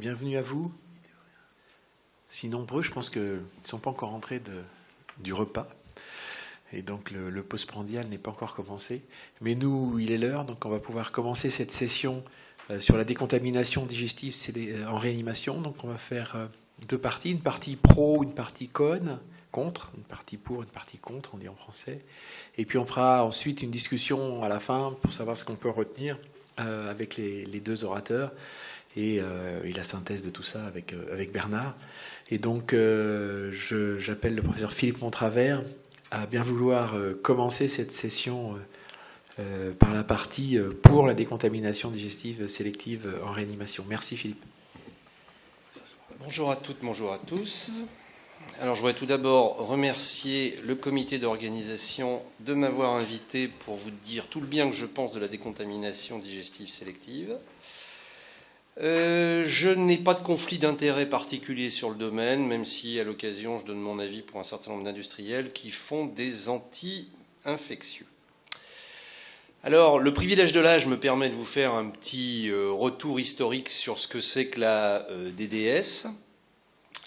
Bienvenue à vous. Si nombreux, je pense qu'ils ne sont pas encore rentrés du repas. Et donc le postprandial n'est pas encore commencé. Mais nous, il est l'heure, donc on va pouvoir commencer cette session sur la décontamination digestive en réanimation. Donc on va faire deux parties, une partie pro, une partie contre, une partie pour, une partie contre, on dit en français. Et puis on fera ensuite une discussion à la fin pour savoir ce qu'on peut retenir avec les deux orateurs. Et la synthèse de tout ça avec Bernard. Et donc, j'appelle le professeur Philippe Montravert à bien vouloir commencer cette session par la partie pour la décontamination digestive sélective en réanimation. Merci Philippe. Bonjour à toutes, bonjour à tous. Alors, je voudrais tout d'abord remercier le comité d'organisation de m'avoir invité pour vous dire tout le bien que je pense de la décontamination digestive sélective. Je n'ai pas de conflit d'intérêt particulier sur le domaine, même si à l'occasion je donne mon avis pour un certain nombre d'industriels qui font des anti-infectieux. Alors, le privilège de l'âge me permet de vous faire un petit retour historique sur ce que c'est que la DDS.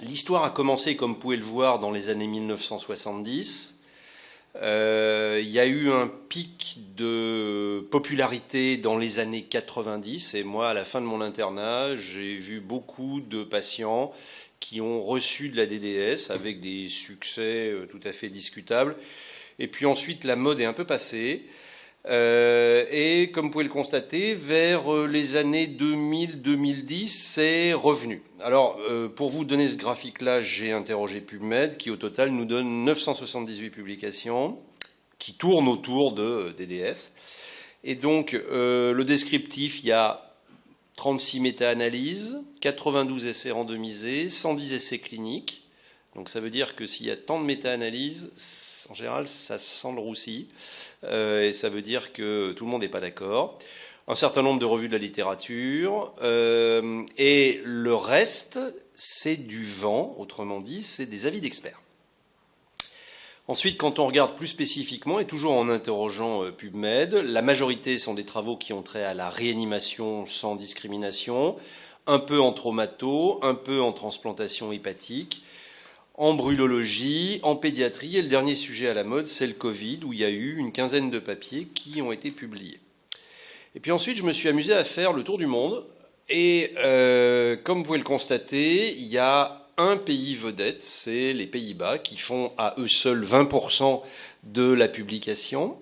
L'histoire a commencé, comme vous pouvez le voir, dans les années 1970. Il y a eu un pic de popularité dans les années 90 et moi, à la fin de mon internat, j'ai vu beaucoup de patients qui ont reçu de la DDS avec des succès tout à fait discutables. Et puis ensuite, la mode est un peu passée. Et comme vous pouvez le constater, vers les années 2000-2010, c'est revenu. Alors, pour vous donner ce graphique-là, j'ai interrogé PubMed, qui au total nous donne 978 publications, qui tournent autour de DDS. Et donc, le descriptif, il y a 36 méta-analyses, 92 essais randomisés, 110 essais cliniques. Donc ça veut dire que s'il y a tant de méta-analyses, en général, ça sent le roussi. Et ça veut dire que tout le monde n'est pas d'accord. Un certain nombre de revues de la littérature. Et le reste, c'est du vent, autrement dit, c'est des avis d'experts. Ensuite, quand on regarde plus spécifiquement, et toujours en interrogeant PubMed, la majorité sont des travaux qui ont trait à la réanimation sans discrimination, un peu en traumato, un peu en transplantation hépatique, en brûlologie, en pédiatrie, et le dernier sujet à la mode, c'est le Covid, où il y a eu une quinzaine de papiers qui ont été publiés. Et puis ensuite, je me suis amusé à faire le tour du monde, et comme vous pouvez le constater, il y a un pays vedette, c'est les Pays-Bas, qui font à eux seuls 20% de la publication.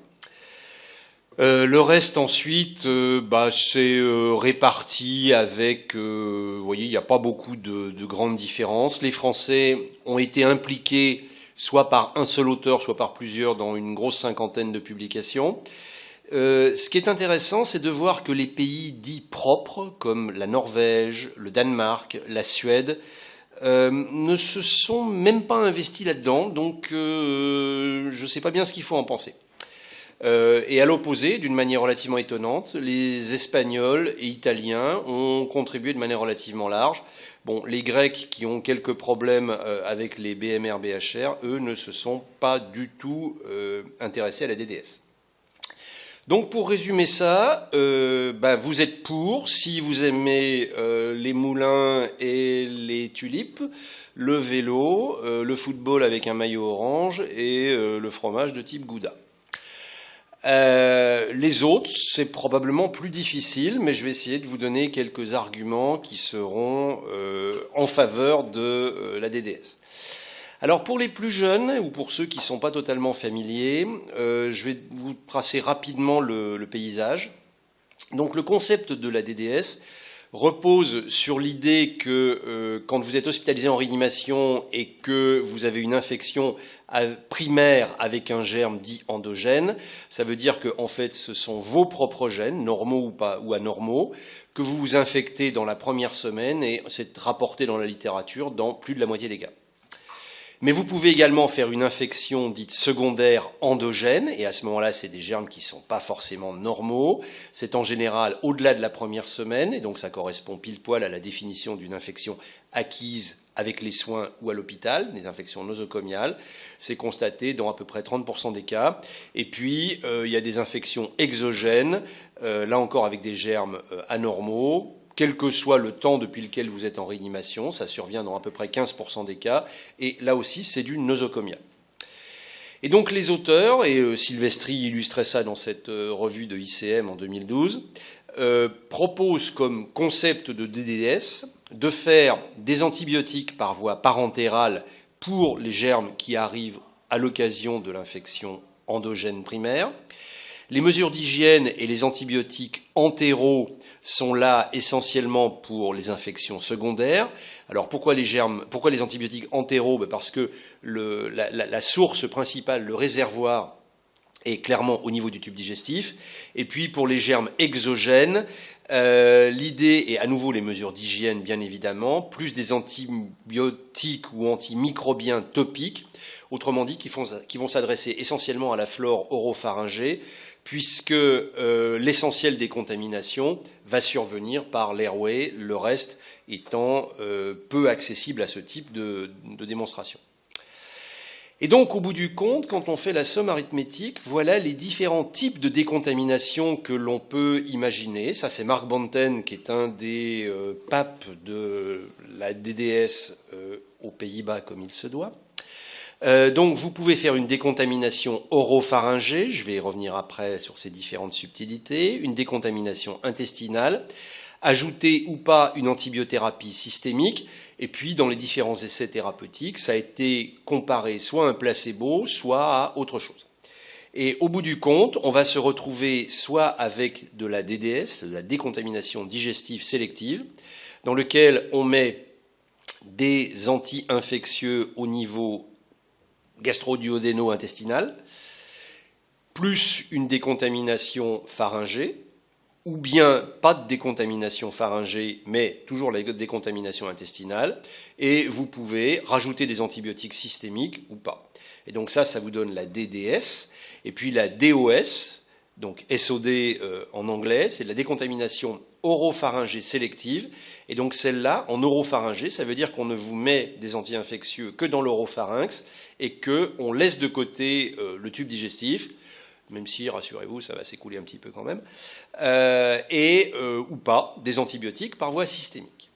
Le reste ensuite, c'est réparti avec, vous voyez, il n'y a pas beaucoup de grandes différences. Les Français ont été impliqués soit par un seul auteur, soit par plusieurs dans une grosse cinquantaine de publications. Ce qui est intéressant, c'est de voir que les pays dits propres, comme la Norvège, le Danemark, la Suède, ne se sont même pas investis là-dedans, donc je ne sais pas bien ce qu'il faut en penser. Et à l'opposé, d'une manière relativement étonnante, les Espagnols et Italiens ont contribué de manière relativement large. Bon, les Grecs qui ont quelques problèmes avec les BMR-BHR, eux ne se sont pas du tout intéressés à la DDS. Donc pour résumer ça, vous êtes pour, si vous aimez les moulins et les tulipes, le vélo, le football avec un maillot orange et le fromage de type Gouda. Les autres, c'est probablement plus difficile, mais je vais essayer de vous donner quelques arguments qui seront en faveur de la DDS. Alors pour les plus jeunes, ou pour ceux qui ne sont pas totalement familiers, je vais vous tracer rapidement le paysage. Donc le concept de la DDS repose sur l'idée que quand vous êtes hospitalisé en réanimation et que vous avez une infection primaire avec un germe dit endogène, ça veut dire que en fait ce sont vos propres gènes, normaux ou pas ou anormaux, que vous vous infectez dans la première semaine et c'est rapporté dans la littérature dans plus de la moitié des cas. Mais vous pouvez également faire une infection dite secondaire endogène, et à ce moment-là, c'est des germes qui ne sont pas forcément normaux. C'est en général au-delà de la première semaine, et donc ça correspond pile poil à la définition d'une infection acquise avec les soins ou à l'hôpital, des infections nosocomiales. C'est constaté dans à peu près 30% des cas. Et puis, il y a des infections exogènes, là encore avec des germes anormaux, quel que soit le temps depuis lequel vous êtes en réanimation. Ça survient dans à peu près 15% des cas. Et là aussi, c'est du nosocomia. Et donc les auteurs, et Silvestri illustrait ça dans cette revue de ICM en 2012, proposent comme concept de DDS de faire des antibiotiques par voie parentérale pour les germes qui arrivent à l'occasion de l'infection endogène primaire. Les mesures d'hygiène et les antibiotiques entéraux sont là essentiellement pour les infections secondaires. Alors pourquoi les antibiotiques entéraux? Parce que la source principale, le réservoir, est clairement au niveau du tube digestif. Et puis pour les germes exogènes, l'idée est à nouveau les mesures d'hygiène bien évidemment, plus des antibiotiques ou antimicrobiens topiques, autrement dit qui vont s'adresser essentiellement à la flore oropharyngée, puisque l'essentiel des contaminations va survenir par l'airway, le reste étant peu accessible à ce type de démonstration. Et donc, au bout du compte, quand on fait la somme arithmétique, voilà les différents types de décontamination que l'on peut imaginer. Ça, c'est Mark Banten, qui est un des papes de la DDS aux Pays-Bas, comme il se doit. Donc, vous pouvez faire une décontamination oropharyngée, je vais y revenir après sur ces différentes subtilités, une décontamination intestinale, ajouter ou pas une antibiothérapie systémique, et puis dans les différents essais thérapeutiques, ça a été comparé soit à un placebo, soit à autre chose. Et au bout du compte, on va se retrouver soit avec de la DDS, de la décontamination digestive sélective, dans lequel on met des anti-infectieux au niveau gastro-duodéno-intestinal, plus une décontamination pharyngée, ou bien pas de décontamination pharyngée, mais toujours la décontamination intestinale, et vous pouvez rajouter des antibiotiques systémiques ou pas. Et donc ça vous donne la DDS, et puis la DOS, donc SOD en anglais, c'est de la décontamination oropharyngée sélective, et donc celle-là, en oropharyngée, ça veut dire qu'on ne vous met des anti-infectieux que dans l'oropharynx, et qu'on laisse de côté le tube digestif, même si, rassurez-vous, ça va s'écouler un petit peu quand même, ou pas, des antibiotiques par voie systémique.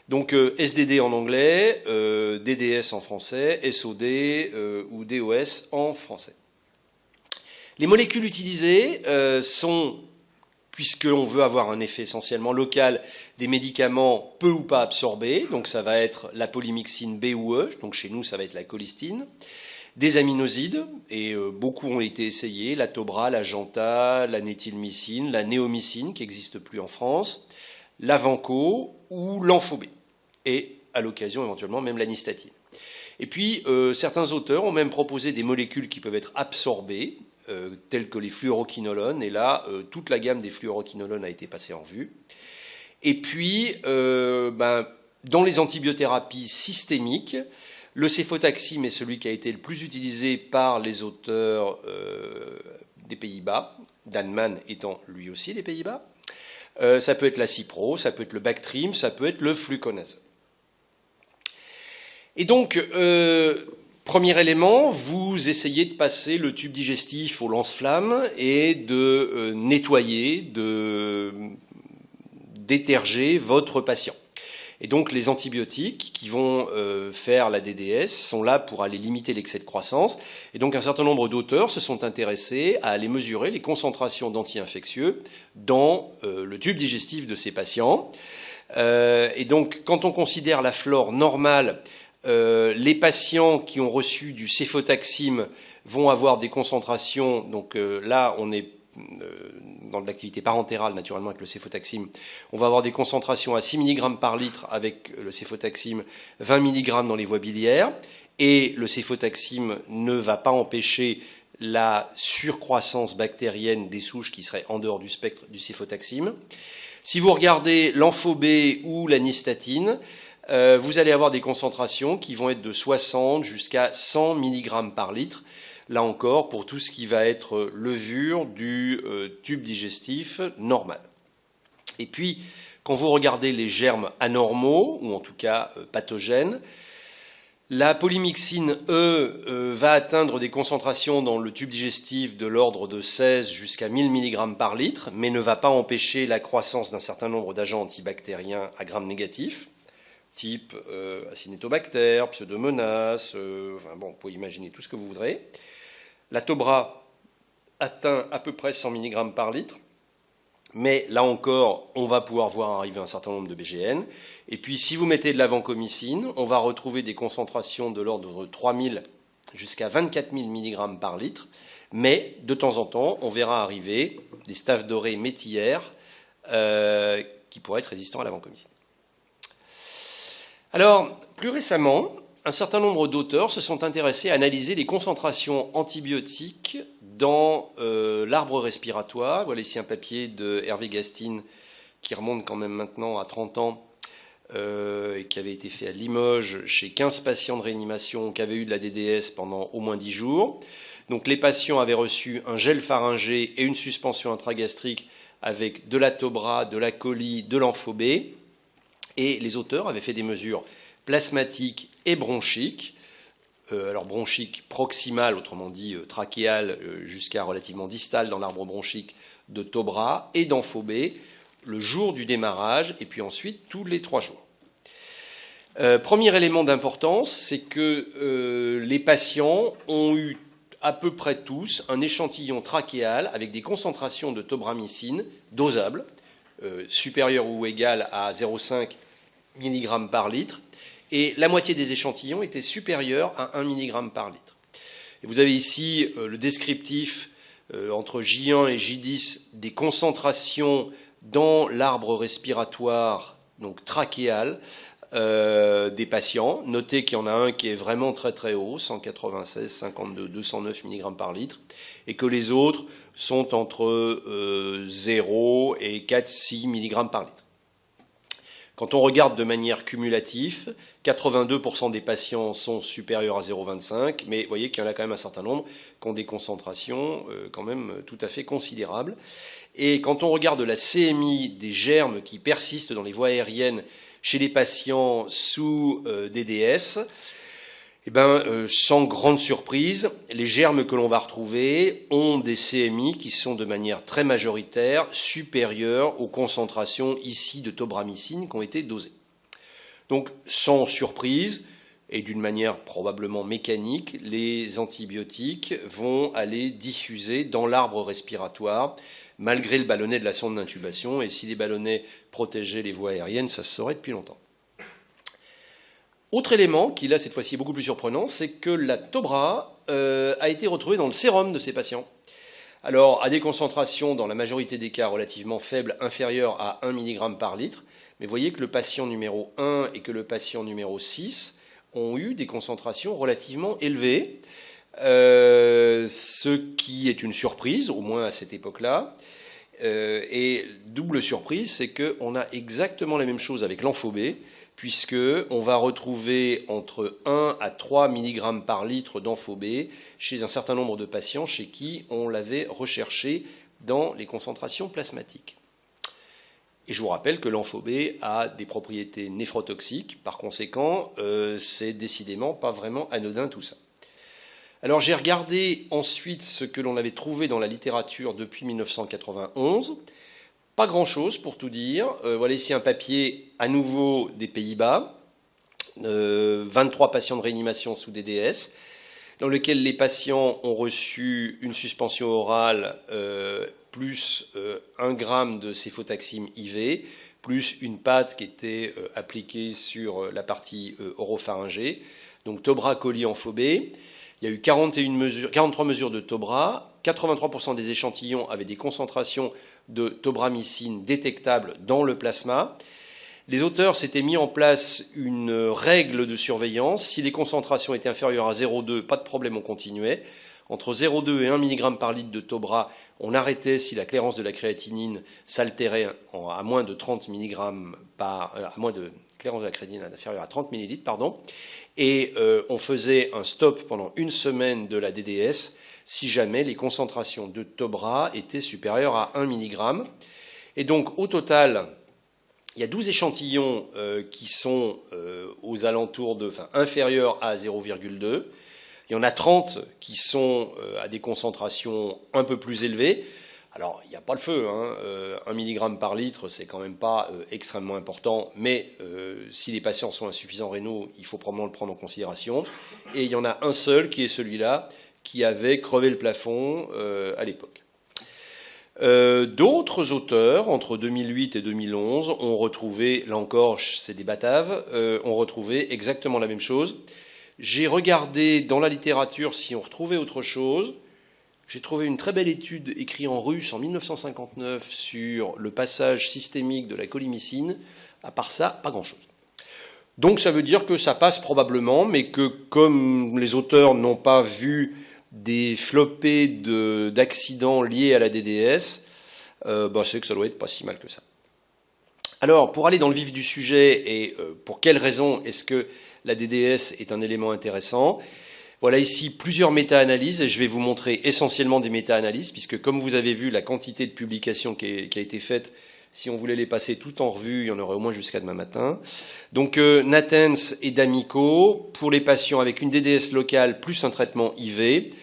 Donc SDD en anglais, DDS en français, SOD ou DOS en français. Les molécules utilisées sont, puisqu'on veut avoir un effet essentiellement local, des médicaments peu ou pas absorbés, donc ça va être la polymyxine B ou E, donc chez nous ça va être la colistine, des aminosides, et beaucoup ont été essayés, la Tobra, la Janta, la néthylmycine, la néomycine, qui n'existe plus en France, la Vanco ou l'Enphobé, et à l'occasion éventuellement même la nystatine. Et puis certains auteurs ont même proposé des molécules qui peuvent être absorbées, telles que les fluoroquinolones, et là toute la gamme des fluoroquinolones a été passée en revue. Et puis dans les antibiothérapies systémiques, le céfotaxime est celui qui a été le plus utilisé par les auteurs des Pays-Bas, Danman étant lui aussi des Pays-Bas. Ça peut être la Cipro, ça peut être le Bactrim, ça peut être le fluconazole. Et donc, premier élément, vous essayez de passer le tube digestif au lance-flamme et de nettoyer, de déterger votre patient. Et donc les antibiotiques qui vont faire la DDS sont là pour aller limiter l'excès de croissance. Et donc un certain nombre d'auteurs se sont intéressés à aller mesurer les concentrations d'anti-infectieux dans le tube digestif de ces patients. Et donc quand on considère la flore normale, les patients qui ont reçu du céfotaxime vont avoir des concentrations, donc là on est dans l'activité parentérale naturellement avec le céfotaxime, on va avoir des concentrations à 6 mg par litre avec le céfotaxime, 20 mg dans les voies biliaires, et le céfotaxime ne va pas empêcher la surcroissance bactérienne des souches qui seraient en dehors du spectre du céfotaxime. Si vous regardez l'Enphobé ou la nystatine, vous allez avoir des concentrations qui vont être de 60 jusqu'à 100 mg par litre, là encore pour tout ce qui va être levure du tube digestif normal. Et puis, quand vous regardez les germes anormaux, ou en tout cas pathogènes, La polymyxine E va atteindre des concentrations dans le tube digestif de l'ordre de 16 jusqu'à 1000 mg par litre, mais ne va pas empêcher la croissance d'un certain nombre d'agents antibactériens à gram négatif, type Acinetobacter, Pseudomonas, vous pouvez imaginer tout ce que vous voudrez. La Tobra atteint à peu près 100 mg par litre, mais là encore, on va pouvoir voir arriver un certain nombre de BGN. Et puis, si vous mettez de la vancomycine, on va retrouver des concentrations de l'ordre de 3000 jusqu'à 24 000 mg par litre. Mais, de temps en temps, on verra arriver des staves dorées métillères qui pourraient être résistants à la vancomycine. Alors, plus récemment, un certain nombre d'auteurs se sont intéressés à analyser les concentrations antibiotiques dans l'arbre respiratoire. Voilà ici un papier de Hervé Gastine qui remonte quand même maintenant à 30 ans et qui avait été fait à Limoges chez 15 patients de réanimation qui avaient eu de la DDS pendant au moins 10 jours. Donc les patients avaient reçu un gel pharyngé et une suspension intragastrique avec de la Tobra, de la Coli, de l'Enphobé. Et les auteurs avaient fait des mesures plasmatiques et bronchiques. Alors bronchique proximale, autrement dit trachéale jusqu'à relativement distale dans l'arbre bronchique de Tobra et d'Enphobé le jour du démarrage et puis ensuite tous les 3 jours. Premier élément d'importance, c'est que les patients ont eu à peu près tous un échantillon trachéal avec des concentrations de tobramycine dosables, supérieures ou égales à 0,5 mg par litre, et la moitié des échantillons étaient supérieurs à 1 mg par litre. Et vous avez ici le descriptif entre J1 et J10 des concentrations dans l'arbre respiratoire, donc trachéal, des patients. Notez qu'il y en a un qui est vraiment très très haut, 196, 52, 209 mg par litre, et que les autres sont entre 0 et 4-6 mg par litre. Quand on regarde de manière cumulative, 82% des patients sont supérieurs à 0,25, mais vous voyez qu'il y en a quand même un certain nombre qui ont des concentrations quand même tout à fait considérables. Et quand on regarde la CMI des germes qui persistent dans les voies aériennes chez les patients sous DDS, sans grande surprise, les germes que l'on va retrouver ont des CMI qui sont de manière très majoritaire supérieures aux concentrations ici de tobramycine qui ont été dosées. Donc, sans surprise, et d'une manière probablement mécanique, les antibiotiques vont aller diffuser dans l'arbre respiratoire, malgré le ballonnet de la sonde d'intubation, et si les ballonnets protégeaient les voies aériennes, ça se saurait depuis longtemps. Autre élément, qui là cette fois-ci est beaucoup plus surprenant, c'est que la Tobra a été retrouvée dans le sérum de ces patients. Alors, à des concentrations, dans la majorité des cas, relativement faibles, inférieures à 1 mg par litre, mais vous voyez que le patient numéro 1 et que le patient numéro 6 ont eu des concentrations relativement élevées, ce qui est une surprise, au moins à cette époque-là. Et double surprise, c'est qu'on a exactement la même chose avec l'Enphobé, puisqu'on va retrouver entre 1 à 3 mg par litre d'Enphobé chez un certain nombre de patients chez qui on l'avait recherché dans les concentrations plasmatiques. Et je vous rappelle que l'Enphobé a des propriétés néphrotoxiques, par conséquent, c'est décidément pas vraiment anodin tout ça. Alors j'ai regardé ensuite ce que l'on avait trouvé dans la littérature depuis 1991. Pas grand-chose pour tout dire. Voilà ici un papier à nouveau des Pays-Bas, 23 patients de réanimation sous DDS, dans lequel les patients ont reçu une suspension orale plus 1 gramme de céfotaxime IV, plus une pâte qui était appliquée sur la partie oropharyngée, donc Tobra, Coli, Enphobé. Il y a eu 43 mesures de Tobra, 83% des échantillons avaient des concentrations de tobramycine détectables dans le plasma. Les auteurs s'étaient mis en place une règle de surveillance. Si les concentrations étaient inférieures à 0,2, pas de problème, on continuait. Entre 0,2 et 1 mg par litre de Tobra, on arrêtait si la clairance de la créatinine s'altérait à moins de 30 mg à moins de clairance de la créatinine inférieure à 30 ml, et on faisait un stop pendant 1 semaine de la DDS si jamais les concentrations de Tobra étaient supérieures à 1 mg. Et donc, au total, il y a 12 échantillons qui sont aux alentours inférieurs à 0,2. Il y en a 30 qui sont à des concentrations un peu plus élevées. Alors, il n'y a pas le feu, hein. 1 mg par litre, c'est quand même pas extrêmement important, mais si les patients sont insuffisants rénaux, il faut probablement le prendre en considération. Et il y en a un seul, qui est celui-là, qui avait crevé le plafond à l'époque. D'autres auteurs, entre 2008 et 2011, ont retrouvé, là encore, c'est des bataves, ont retrouvé exactement la même chose. J'ai regardé dans la littérature si on retrouvait autre chose. J'ai trouvé une très belle étude écrite en russe en 1959 sur le passage systémique de la colimycine. À part ça, pas grand-chose. Donc ça veut dire que ça passe probablement, mais que comme les auteurs n'ont pas vu des flopées d'accidents liés à la DDS, c'est que ça doit être pas si mal que ça. Alors, pour aller dans le vif du sujet, et pour quelles raisons est-ce que la DDS est un élément intéressant ? Voilà ici plusieurs méta-analyses, et je vais vous montrer essentiellement des méta-analyses, puisque comme vous avez vu, la quantité de publications qui a été faite, si on voulait les passer tout en revue, il y en aurait au moins jusqu'à demain matin. Donc Nattens et D'Amico, pour les patients avec une DDS locale plus un traitement IV,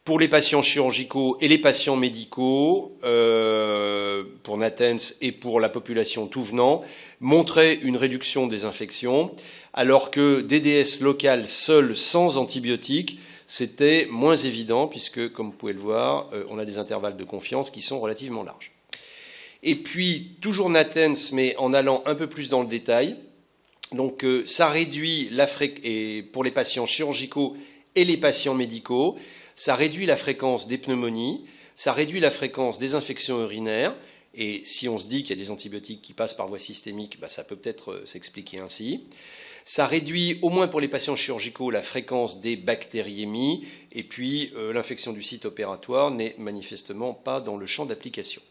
pour les patients chirurgicaux et les patients médicaux, pour Nattens et pour la population tout venant, montraient une réduction des infections, alors que DDS locale seule sans antibiotiques, c'était moins évident, puisque, comme vous pouvez le voir, on a des intervalles de confiance qui sont relativement larges. Et puis, toujours Nattens, mais en allant un peu plus dans le détail, donc ça réduit et pour les patients chirurgicaux et les patients médicaux, ça réduit la fréquence des pneumonies, ça réduit la fréquence des infections urinaires, et si on se dit qu'il y a des antibiotiques qui passent par voie systémique, ça peut peut-être s'expliquer ainsi. Ça réduit, au moins pour les patients chirurgicaux, la fréquence des bactériémies, et puis l'infection du site opératoire n'est manifestement pas dans le champ d'application.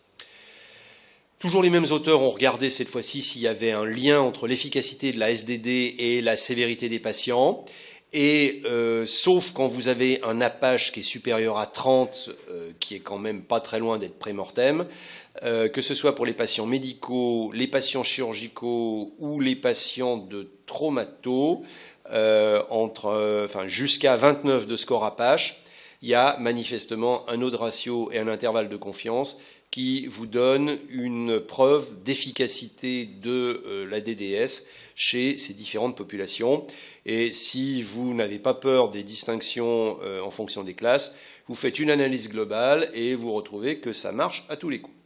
Toujours les mêmes auteurs ont regardé cette fois-ci s'il y avait un lien entre l'efficacité de la SDD et la sévérité des patients. Et sauf quand vous avez un APH qui est supérieur à 30, qui est quand même pas très loin d'être prémortem, que ce soit pour les patients médicaux, les patients chirurgicaux ou les patients de traumato, jusqu'à 29 de score APH, il y a manifestement un odds ratio et un intervalle de confiance qui vous donne une preuve d'efficacité de la DDS chez ces différentes populations. Et si vous n'avez pas peur des distinctions en fonction des classes, vous faites une analyse globale et vous retrouvez que ça marche à tous les coups.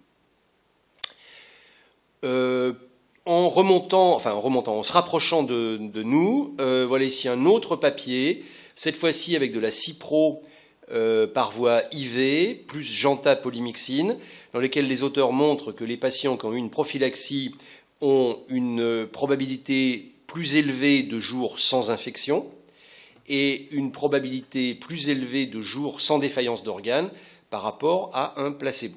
En se rapprochant de nous, voilà ici un autre papier, cette fois-ci avec de la cipro par voie IV, plus genta-polymyxine, dans lesquels les auteurs montrent que les patients qui ont eu une prophylaxie ont une probabilité plus élevée de jours sans infection et une probabilité plus élevée de jours sans défaillance d'organes par rapport à un placebo.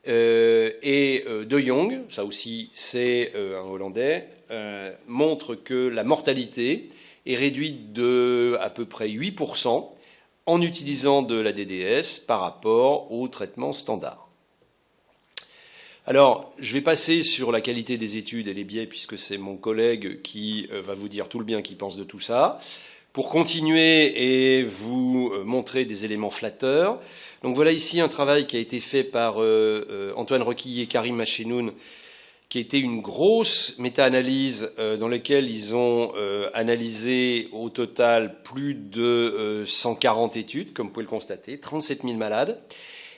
De Jong, ça aussi c'est un Hollandais, montre que la mortalité est réduite de à peu près 8% en utilisant de la DDS par rapport au traitement standard. Alors, je vais passer sur la qualité des études et les biais, puisque c'est mon collègue qui va vous dire tout le bien qu'il pense de tout ça. Pour continuer et vous montrer des éléments flatteurs, donc voilà ici un travail qui a été fait par Antoine Requillet et Karim Machenoun, qui a été une grosse méta-analyse dans laquelle ils ont analysé au total plus de 140 études, comme vous pouvez le constater, 37 000 malades.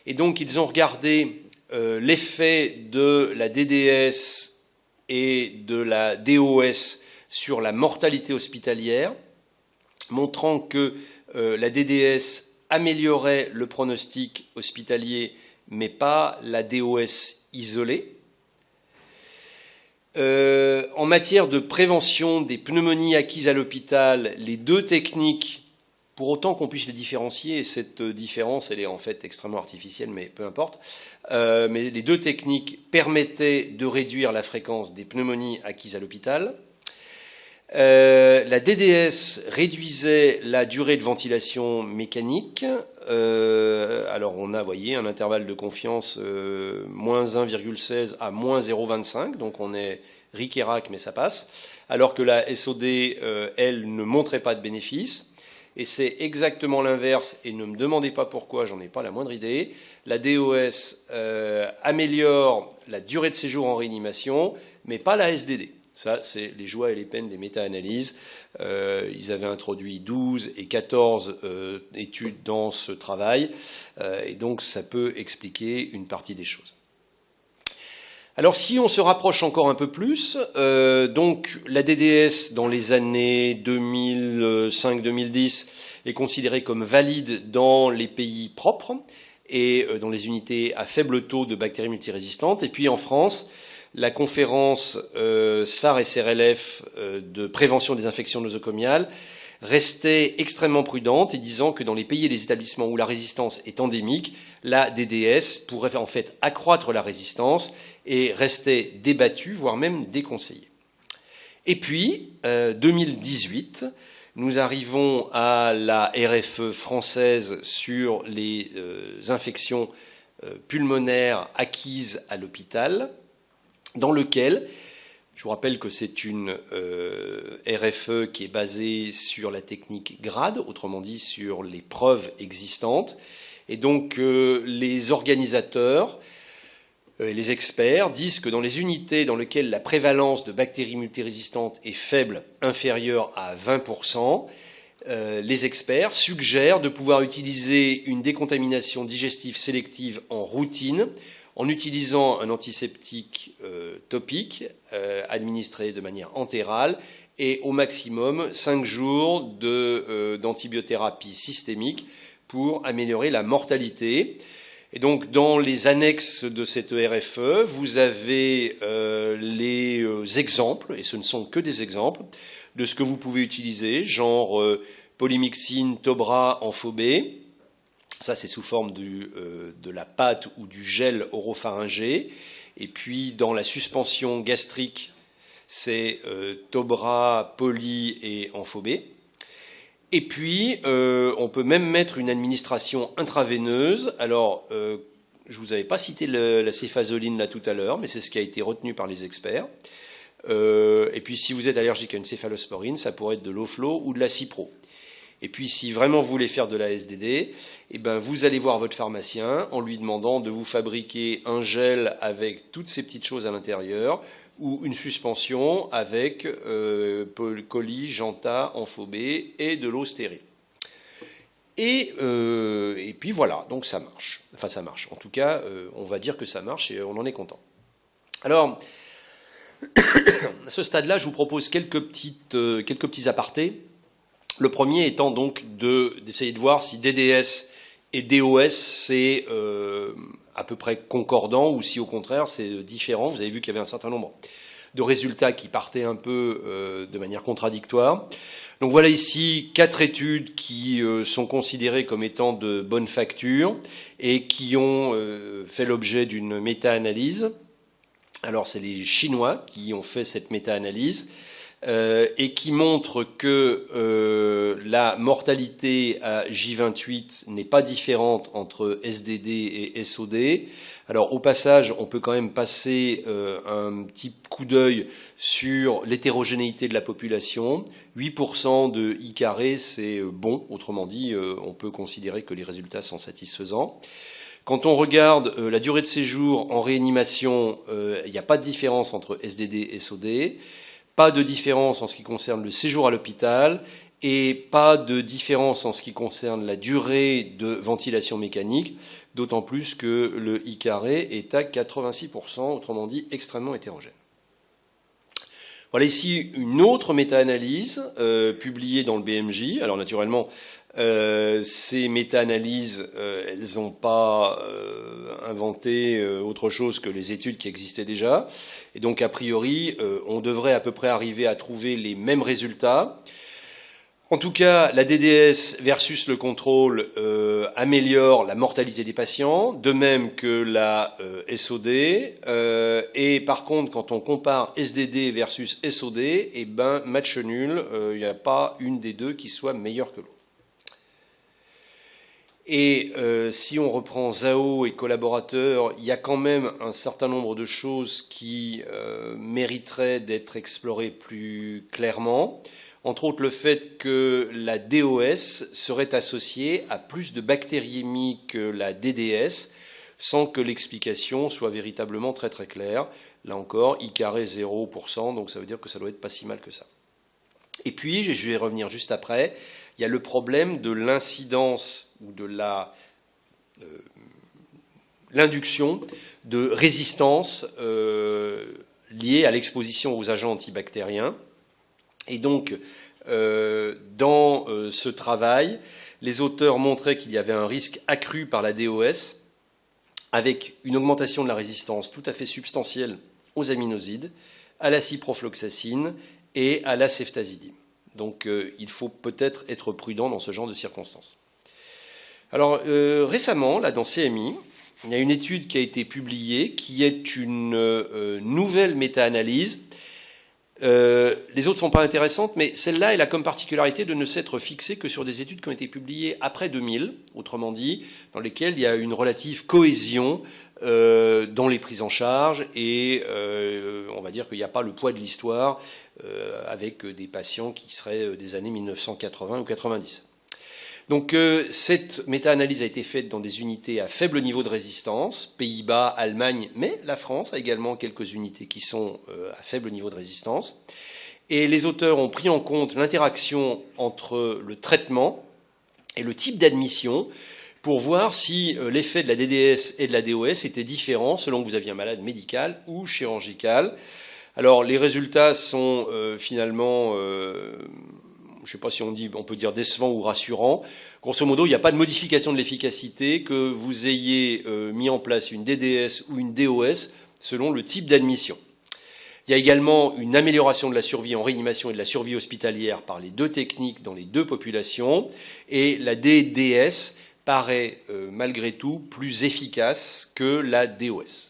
Et donc ils ont regardé l'effet de la DDS et de la DOS sur la mortalité hospitalière, montrant que la DDS améliorait le pronostic hospitalier, mais pas la DOS isolée. En matière de prévention des pneumonies acquises à l'hôpital, les deux techniques, pour autant qu'on puisse les différencier, et cette différence elle est en fait extrêmement artificielle, mais peu importe, mais les deux techniques permettaient de réduire la fréquence des pneumonies acquises à l'hôpital. La DDS réduisait la durée de ventilation mécanique. Alors on a, vous voyez, un intervalle de confiance moins 1,16 à moins 0,25, donc on est ric et rac, mais ça passe. Alors que la SOD, elle, ne montrait pas de bénéfice. Et c'est exactement l'inverse, et ne me demandez pas pourquoi, j'en ai pas la moindre idée. La DOS améliore la durée de séjour en réanimation, mais pas la SDD. Ça, c'est les joies et les peines des méta-analyses. Ils avaient introduit 12 et 14 études dans ce travail, et donc ça peut expliquer une partie des choses. Alors si on se rapproche encore un peu plus, donc la DDS dans les années 2005-2010 est considérée comme valide dans les pays propres et dans les unités à faible taux de bactéries multirésistantes. Et puis en France, la conférence SPHAR-SRLF de prévention des infections nosocomiales restait extrêmement prudente et disant que dans les pays et les établissements où la résistance est endémique, la DDS pourrait en fait accroître la résistance et restait débattue, voire même déconseillée. Et puis, 2018, nous arrivons à la RFE française sur les infections pulmonaires acquises à l'hôpital, dans lequel, je vous rappelle que c'est une RFE qui est basée sur la technique GRADE, autrement dit sur les preuves existantes. Et donc les organisateurs et les experts disent que dans les unités dans lesquelles la prévalence de bactéries multirésistantes est faible, inférieure à 20%, les experts suggèrent de pouvoir utiliser une décontamination digestive sélective en routine, en utilisant un antiseptique topique administré de manière entérale et au maximum 5 jours d'antibiothérapie systémique pour améliorer la mortalité. Et donc dans les annexes de cette RFE, vous avez les exemples, et ce ne sont que des exemples, de ce que vous pouvez utiliser, genre polymyxine, Tobra, Amphobé. Ça, c'est sous forme de la pâte ou du gel oropharyngé. Et puis, dans la suspension gastrique, c'est Tobra, Poly et Amphobé. Et puis, on peut même mettre une administration intraveineuse. Alors, je ne vous avais pas cité la céphazoline là tout à l'heure, mais c'est ce qui a été retenu par les experts. Et puis, si vous êtes allergique à une céphalosporine, ça pourrait être de l'Oflo ou de la Cipro. Et puis, si vraiment vous voulez faire de la SDD, eh ben, vous allez voir votre pharmacien en lui demandant de vous fabriquer un gel avec toutes ces petites choses à l'intérieur ou une suspension avec colis, Janta, Amphobé et de l'eau stérile. Et puis voilà, donc ça marche. Enfin, ça marche. En tout cas, on va dire que ça marche et on en est content. Alors, à ce stade-là, je vous propose quelques petits apartés. Le premier étant donc d'essayer de voir si DDS et DOS c'est à peu près concordant ou si au contraire c'est différent. Vous avez vu qu'il y avait un certain nombre de résultats qui partaient un peu de manière contradictoire. Donc voilà ici 4 études qui sont considérées comme étant de bonne facture et qui ont fait l'objet d'une méta-analyse. Alors c'est les Chinois qui ont fait cette méta-analyse. Et qui montre que la mortalité à J28 n'est pas différente entre SDD et SOD. Alors au passage, on peut quand même passer un petit coup d'œil sur l'hétérogénéité de la population. 8% de I carré, c'est bon. Autrement dit, on peut considérer que les résultats sont satisfaisants. Quand on regarde la durée de séjour en réanimation, il n'y a pas de différence entre SDD et SOD. Pas de différence en ce qui concerne le séjour à l'hôpital et pas de différence en ce qui concerne la durée de ventilation mécanique, d'autant plus que le I carré est à 86%, autrement dit extrêmement hétérogène. Voilà ici une autre méta-analyse publiée dans le BMJ. Alors naturellement, ces méta-analyses, elles n'ont pas inventé autre chose que les études qui existaient déjà. Et donc, a priori, on devrait à peu près arriver à trouver les mêmes résultats. En tout cas, la DDS versus le contrôle améliore la mortalité des patients, de même que la SOD. Et par contre, quand on compare SDD versus SOD, eh ben, match nul, il n'y a pas une des deux qui soit meilleure que l'autre. Et si on reprend Zhao et collaborateurs, il y a quand même un certain nombre de choses qui mériteraient d'être explorées plus clairement. Entre autres, le fait que la DOS serait associée à plus de bactériémie que la DDS, sans que l'explication soit véritablement très très claire. Là encore, I carré 0%, donc ça veut dire que ça doit être pas si mal que ça. Et puis, je vais revenir juste après, il y a le problème de l'incidence ou de l'induction de résistance liée à l'exposition aux agents antibactériens. Et donc, dans ce travail, les auteurs montraient qu'il y avait un risque accru par la DOS, avec une augmentation de la résistance tout à fait substantielle aux aminosides, à la ciprofloxacine et à la ceftazidime. Donc, il faut peut-être être prudent dans ce genre de circonstances. Alors, récemment, là, dans CMI, il y a une étude qui a été publiée, qui est une nouvelle méta-analyse. Les autres ne sont pas intéressantes, mais celle-là, elle a comme particularité de ne s'être fixée que sur des études qui ont été publiées après 2000, autrement dit, dans lesquelles il y a une relative cohésion dans les prises en charge, et on va dire qu'il n'y a pas le poids de l'histoire avec des patients qui seraient des années 1980 ou 90. Donc cette méta-analyse a été faite dans des unités à faible niveau de résistance, Pays-Bas, Allemagne, mais la France a également quelques unités qui sont à faible niveau de résistance. Et les auteurs ont pris en compte l'interaction entre le traitement et le type d'admission pour voir si l'effet de la DDS et de la DOS était différent selon que vous aviez un malade médical ou chirurgical. Alors les résultats sont finalement... je ne sais pas si on peut dire décevant ou rassurant. Grosso modo, il n'y a pas de modification de l'efficacité, que vous ayez mis en place une DDS ou une DOS selon le type d'admission. Il y a également une amélioration de la survie en réanimation et de la survie hospitalière par les deux techniques dans les deux populations. Et la DDS paraît malgré tout plus efficace que la DOS.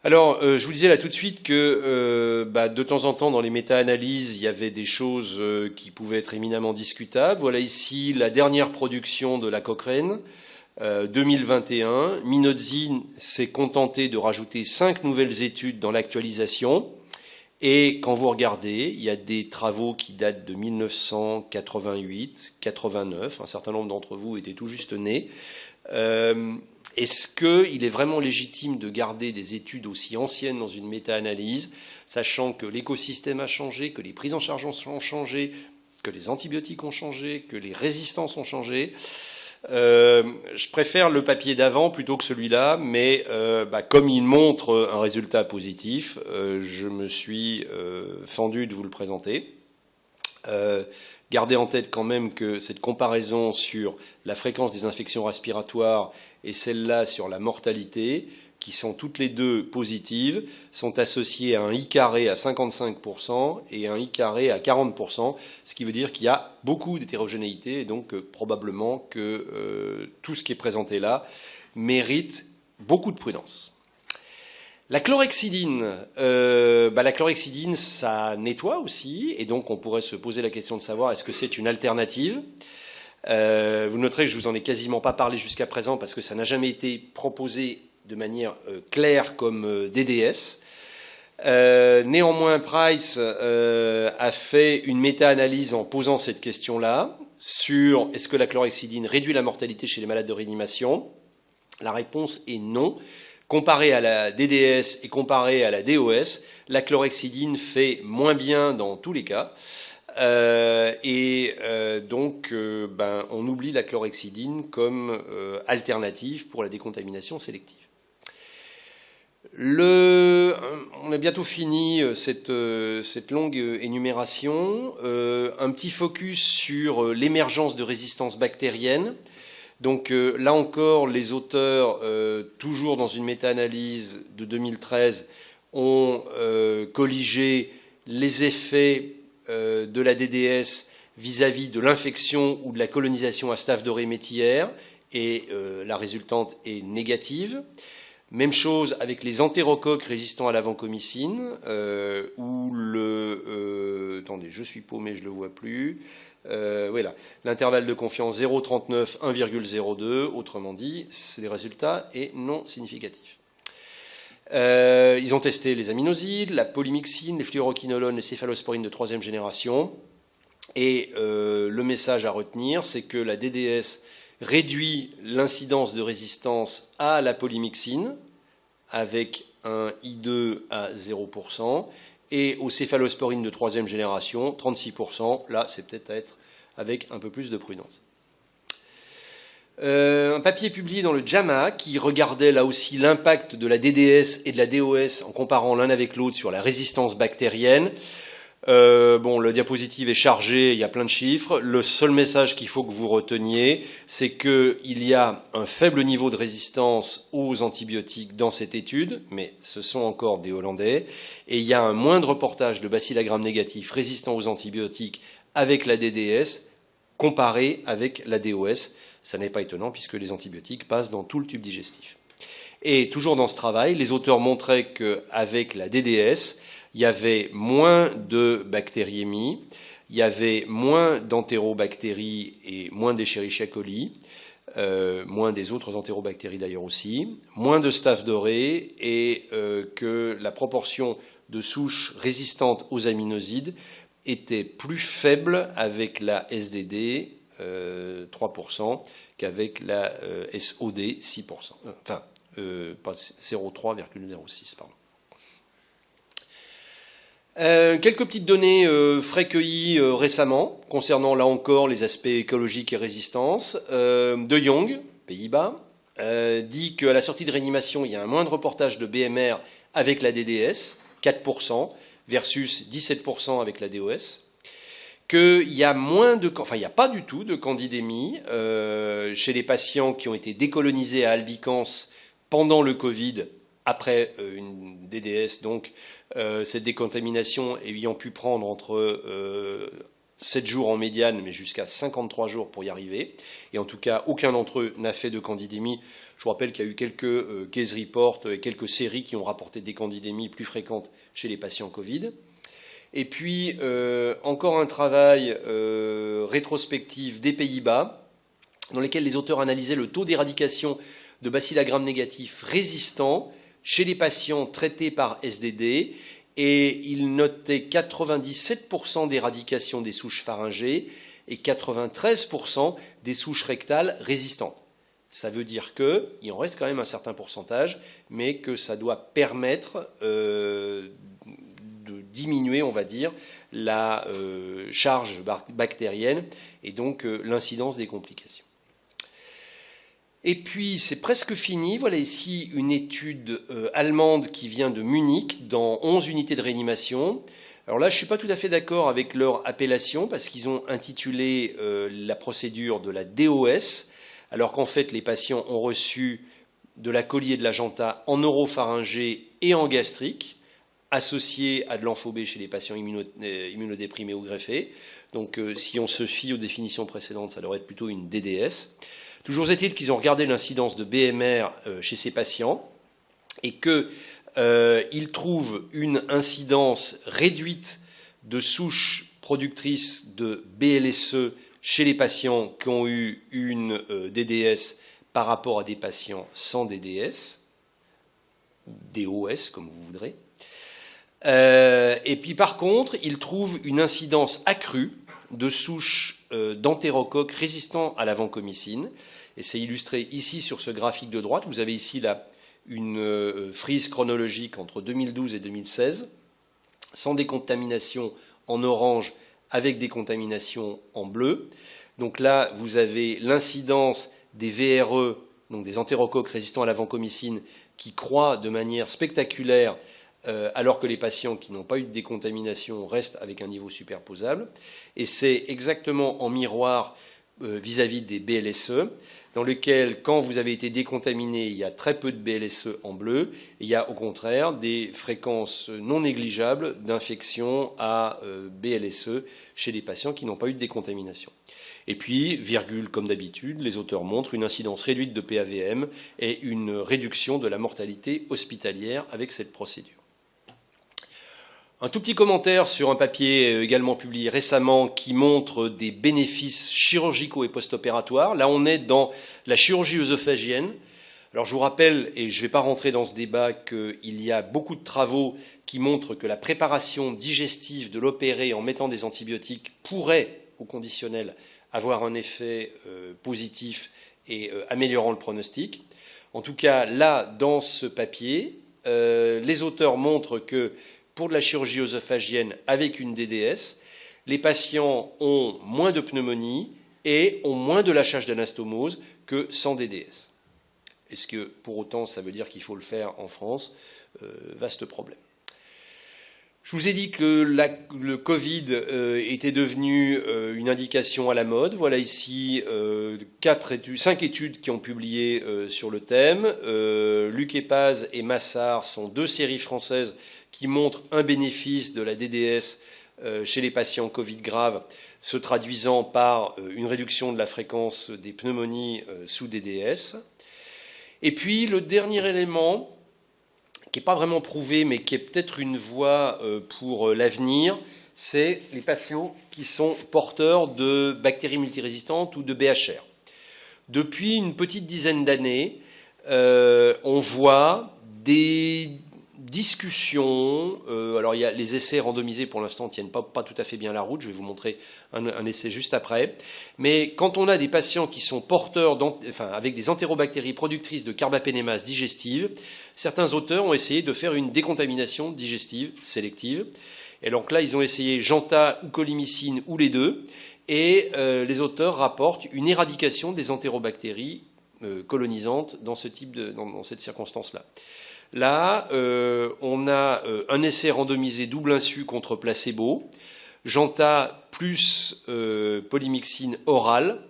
Alors, je vous disais là tout de suite que de temps en temps, dans les méta-analyses, il y avait des choses qui pouvaient être éminemment discutables. Voilà ici la dernière production de la Cochrane, 2021. Minozzi s'est contenté de rajouter 5 nouvelles études dans l'actualisation. Et quand vous regardez, il y a des travaux qui datent de 1988, 89. Un certain nombre d'entre vous étaient tout juste nés. Est-ce qu'il est vraiment légitime de garder des études aussi anciennes dans une méta-analyse, sachant que l'écosystème a changé, que les prises en charge ont changé, que les antibiotiques ont changé, que les résistances ont changé? Je préfère le papier d'avant plutôt que celui-là, mais comme il montre un résultat positif, je me suis fendu de vous le présenter. Gardez en tête quand même que cette comparaison sur la fréquence des infections respiratoires et celle-là sur la mortalité, qui sont toutes les deux positives, sont associées à un I carré à 55% et un I carré à 40%, ce qui veut dire qu'il y a beaucoup d'hétérogénéité et donc probablement que tout ce qui est présenté là mérite beaucoup de prudence. La chlorhexidine, ça nettoie aussi, et donc on pourrait se poser la question de savoir est-ce que c'est une alternative. Vous noterez que je vous en ai quasiment pas parlé jusqu'à présent parce que ça n'a jamais été proposé de manière claire comme DDS. Néanmoins, Price a fait une méta-analyse en posant cette question-là sur est-ce que la chlorhexidine réduit la mortalité chez les malades de réanimation. La réponse est non. Comparé à la DDS et comparé à la DOS, la chlorhexidine fait moins bien dans tous les cas. Donc, on oublie la chlorhexidine comme alternative pour la décontamination sélective. On a bientôt fini cette longue énumération. Un petit focus sur l'émergence de résistance bactérienne. Donc là encore, les auteurs, toujours dans une méta-analyse de 2013, ont colligé les effets de la DDS vis-à-vis de l'infection ou de la colonisation à Staph doré métillaire, et la résultante est négative. Même chose avec les entérocoques résistants à la vancomycine, où attendez, je suis paumé, je ne le vois plus. Voilà, l'intervalle de confiance 0,39, 1,02, autrement dit, le résultat est non significatif. Ils ont testé les aminosides, la polymyxine, les fluoroquinolones, les céphalosporines de 3e génération. Et le message à retenir, c'est que la DDS réduit l'incidence de résistance à la polymyxine avec un I2 à 0%, et aux céphalosporines de 3e génération, 36%. Là, c'est peut-être à être avec un peu plus de prudence. Un papier publié dans le JAMA qui regardait là aussi l'impact de la DDS et de la DOS en comparant l'un avec l'autre sur la résistance bactérienne. Bon, le diapositive est chargé, il y a plein de chiffres. Le seul message qu'il faut que vous reteniez, c'est qu'il y a un faible niveau de résistance aux antibiotiques dans cette étude, mais ce sont encore des Hollandais, et il y a un moindre portage de bacilles à Gram négatifs résistants aux antibiotiques avec la DDS comparé avec la DOS. Ça n'est pas étonnant puisque les antibiotiques passent dans tout le tube digestif. Et toujours dans ce travail, les auteurs montraient qu'avec la DDS, il y avait moins de bactériémie, il y avait moins d'entérobactéries et moins d'Escherichia coli, moins des autres entérobactéries d'ailleurs aussi, moins de Staph doré, et que la proportion de souches résistantes aux aminosides était plus faible avec la SDD, 3%, qu'avec la SOD, 6%. Enfin, pas 0,3,06, pardon. Quelques petites données frais cueillies récemment, concernant là encore les aspects écologiques et résistance. De Jong, Pays-Bas, dit qu'à la sortie de réanimation, il y a un moindre portage de BMR avec la DDS, 4%, versus 17% avec la DOS. Qu'il y a il n'y a pas du tout de candidémie chez les patients qui ont été décolonisés à albicans pendant le Covid, après une DDS, donc cette décontamination ayant pu prendre entre 7 jours en médiane, mais jusqu'à 53 jours pour y arriver. Et en tout cas, aucun d'entre eux n'a fait de candidémie. Je vous rappelle qu'il y a eu quelques case reports et quelques séries qui ont rapporté des candidémies plus fréquentes chez les patients Covid. Et puis, encore un travail rétrospectif des Pays-Bas, dans lequel les auteurs analysaient le taux d'éradication de bacilles à Gram négatifs résistants chez les patients traités par SDD, et ils notaient 97% d'éradication des souches pharyngées et 93% des souches rectales résistantes. Ça veut dire qu'il en reste quand même un certain pourcentage, mais que ça doit permettre de diminuer, on va dire, la charge bactérienne et donc l'incidence des complications. Et puis, c'est presque fini. Voilà ici une étude allemande qui vient de Munich, dans 11 unités de réanimation. Alors là, je ne suis pas tout à fait d'accord avec leur appellation, parce qu'ils ont intitulé la procédure de la DOS, alors qu'en fait, les patients ont reçu de la coli et de la janta en oropharyngée et en gastrique, associés à de l'amphobé chez les patients immunodéprimés ou greffés. Donc, si on se fie aux définitions précédentes, ça devrait être plutôt une DDS. Toujours est-il qu'ils ont regardé l'incidence de BMR chez ces patients et qu'ils trouvent une incidence réduite de souches productrices de BLSE chez les patients qui ont eu une DDS par rapport à des patients sans DDS, DOS comme vous voudrez. Et puis par contre, ils trouvent une incidence accrue de souches d'entérocoques résistants à la vancomycine. Et c'est illustré ici sur ce graphique de droite. Vous avez ici là une frise chronologique entre 2012 et 2016, sans décontamination en orange, avec décontamination en bleu. Donc là, vous avez l'incidence des VRE, donc des entérocoques résistants à la vancomycine, qui croît de manière spectaculaire, alors que les patients qui n'ont pas eu de décontamination restent avec un niveau superposable. Et c'est exactement en miroir vis-à-vis des BLSE, dans lequel, quand vous avez été décontaminé, il y a très peu de BLSE en bleu, et il y a au contraire des fréquences non négligeables d'infection à BLSE chez les patients qui n'ont pas eu de décontamination. Et puis, virgule comme d'habitude, les auteurs montrent une incidence réduite de PAVM et une réduction de la mortalité hospitalière avec cette procédure. Un tout petit commentaire sur un papier également publié récemment qui montre des bénéfices chirurgicaux et post-opératoires. Là, on est dans la chirurgie œsophagienne. Alors, je vous rappelle, et je ne vais pas rentrer dans ce débat, qu'il y a beaucoup de travaux qui montrent que la préparation digestive de l'opéré en mettant des antibiotiques pourrait, au conditionnel, avoir un effet positif et améliorant le pronostic. En tout cas, là, dans ce papier, les auteurs montrent que pour de la chirurgie œsophagienne avec une DDS, les patients ont moins de pneumonie et ont moins de lâchage d'anastomose que sans DDS. Est-ce que pour autant ça veut dire qu'il faut le faire en France? Vaste problème. Je vous ai dit que le Covid était devenu une indication à la mode. Voilà ici 5 études qui ont publié sur le thème. Luc Epaz et Massard sont 2 séries françaises qui montrent un bénéfice de la DDS chez les patients Covid graves, se traduisant par une réduction de la fréquence des pneumonies sous DDS. Et puis le dernier élément, qui n'est pas vraiment prouvé, mais qui est peut-être une voie pour l'avenir, c'est les patients qui sont porteurs de bactéries multirésistantes ou de BHR. Depuis une petite dizaine d'années, on voit des discussions. Alors, il y a les essais randomisés, pour l'instant, ne tiennent pas tout à fait bien la route. Je vais vous montrer un essai juste après. Mais quand on a des patients qui sont porteurs, avec des entérobactéries productrices de carbapénémase digestive, certains auteurs ont essayé de faire une décontamination digestive sélective. Et donc là, ils ont essayé Janta ou colimycine ou les deux. Et les auteurs rapportent une éradication des entérobactéries colonisantes dans cette circonstance-là. Là, on a un essai randomisé double insu contre placebo, Janta plus polymyxine orale,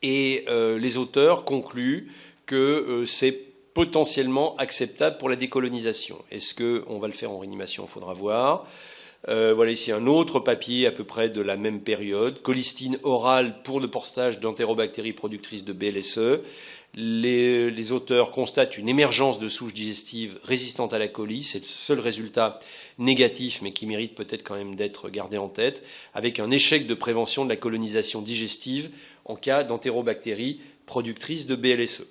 et les auteurs concluent que c'est potentiellement acceptable pour la décolonisation. Est-ce qu'on va le faire en réanimation? Il faudra voir. Voilà ici un autre papier à peu près de la même période. Colistine orale pour le portage d'entérobactéries productrices de BLSE. Les auteurs constatent une émergence de souches digestives résistantes à la coli. C'est le seul résultat négatif, mais qui mérite peut-être quand même d'être gardé en tête, avec un échec de prévention de la colonisation digestive en cas d'entérobactéries productrices de BLSE.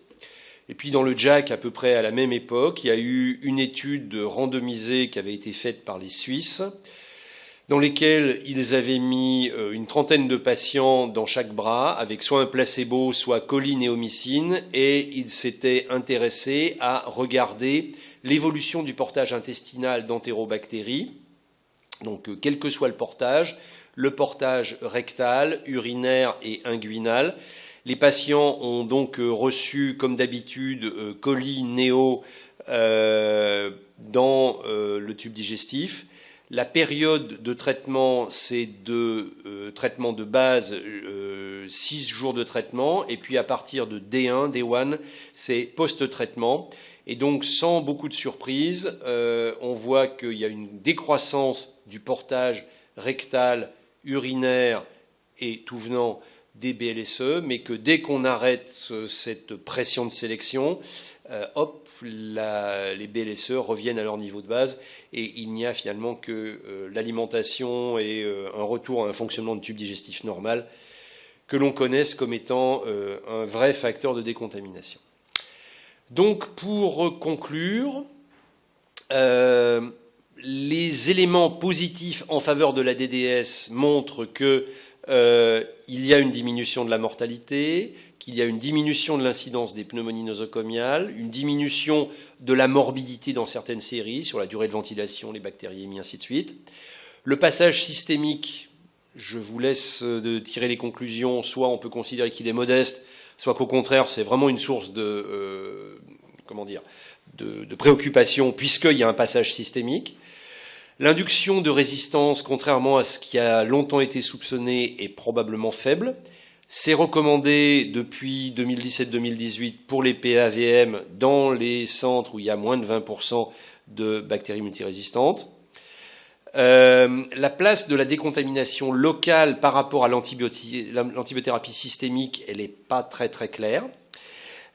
Et puis dans le JAK, à peu près à la même époque, il y a eu une étude randomisée qui avait été faite par les Suisses, dans lesquels ils avaient mis une trentaine de patients dans chaque bras, avec soit un placebo, soit cholinéomycine, et ils s'étaient intéressés à regarder l'évolution du portage intestinal d'entérobactéries, donc quel que soit le portage rectal, urinaire et inguinal. Les patients ont donc reçu, comme d'habitude, coli-néo dans le tube digestif. La période de traitement, c'est de traitement de base, 6 jours de traitement, et puis à partir de D1, D1, c'est post-traitement. Et donc, sans beaucoup de surprise, on voit qu'il y a une décroissance du portage rectal, urinaire et tout venant des BLSE, mais que dès qu'on arrête cette pression de sélection, les BLSE reviennent à leur niveau de base et il n'y a finalement que l'alimentation et un retour à un fonctionnement de tube digestif normal que l'on connaisse comme étant un vrai facteur de décontamination. Donc pour conclure, les éléments positifs en faveur de la DDS montrent qu'il y a une diminution de la mortalité, qu'il y a une diminution de l'incidence des pneumonies nosocomiales, une diminution de la morbidité dans certaines séries, sur la durée de ventilation, les bactériémies, ainsi de suite. Le passage systémique, je vous laisse de tirer les conclusions, soit on peut considérer qu'il est modeste, soit qu'au contraire, c'est vraiment une source de préoccupation, puisqu'il y a un passage systémique. L'induction de résistance, contrairement à ce qui a longtemps été soupçonné, est probablement faible. C'est recommandé depuis 2017-2018 pour les PAVM dans les centres où il y a moins de 20% de bactéries multirésistantes. La place de la décontamination locale par rapport à l'antibiothérapie systémique, elle n'est pas très très claire.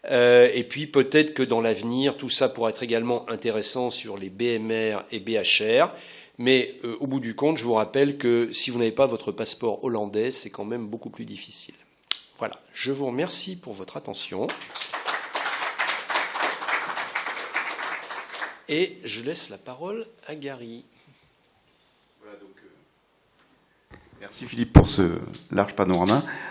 Et puis peut-être que dans l'avenir, tout ça pourra être également intéressant sur les BMR et BHR. Mais au bout du compte, je vous rappelle que si vous n'avez pas votre passeport hollandais, c'est quand même beaucoup plus difficile. Voilà, je vous remercie pour votre attention. Et je laisse la parole à Gary. Voilà, donc, merci Philippe pour ce large panorama.